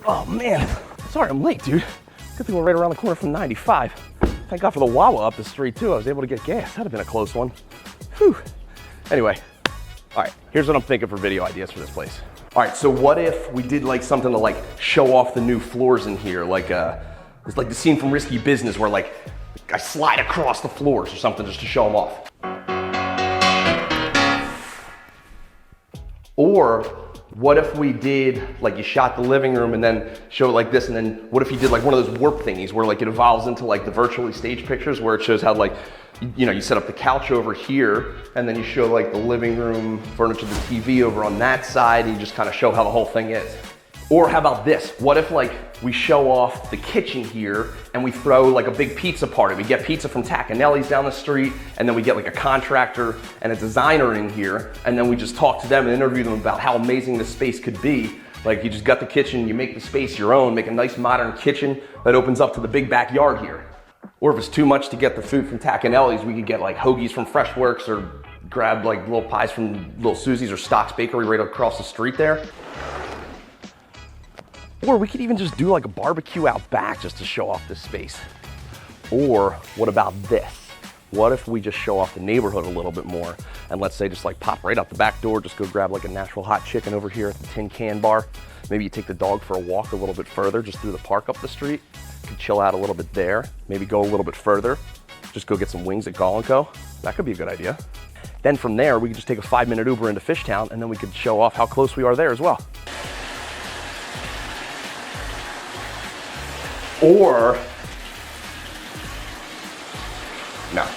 Oh man, sorry I'm late, dude. Good thing we're right around the corner from 95. Thank God for the Wawa up the street too. I was able to get gas. That'd have been a close one. Whew. Anyway, all right, here's what I'm thinking for video ideas for this place. All right, so what if we did like something to like show off the new floors in here? Like it's like the scene from Risky Business where like I slide across the floors or something just to show them off. Or what if we did, like you shot the living room and then show it like this, and then what if you did like one of those warp thingies where like it evolves into like the virtually staged pictures where it shows how like, you know, you set up the couch over here and then you show like the living room furniture, the TV over on that side, and you just kind of show how the whole thing is. Or how about this? What if like we show off the kitchen here and we throw like a big pizza party? We get pizza from Tacconellis down the street, and then we get like a contractor and a designer in here, and then we just talk to them and interview them about how amazing this space could be. Like you just got the kitchen, you make the space your own, make a nice modern kitchen that opens up to the big backyard here. Or if it's too much to get the food from Tacconellis, we could get like hoagies from Freshworks or grab like little pies from Little Susie's or Stock's Bakery right across the street there. Or we could even just do like a barbecue out back just to show off this space. Or what about this? What if we just show off the neighborhood a little bit more? And let's say just like pop right out the back door, just go grab like a Nashville hot chicken over here at the Tin Can Bar. Maybe you take the dog for a walk a little bit further, just through the park up the street. You could chill out a little bit there. Maybe go a little bit further. Just go get some wings at Go. That could be a good idea. Then from there, we could just take a 5-minute Uber into Fishtown, and then we could show off how close we are there as well. Or, no.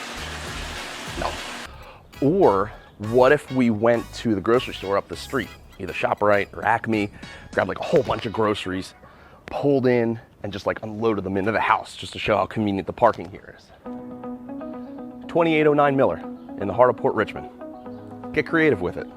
Or what if we went to the grocery store up the street, either ShopRite or Acme, grabbed like a whole bunch of groceries, pulled in, and just like unloaded them into the house just to show how convenient the parking here is. 2809 Miller in the heart of Port Richmond. Get creative with it.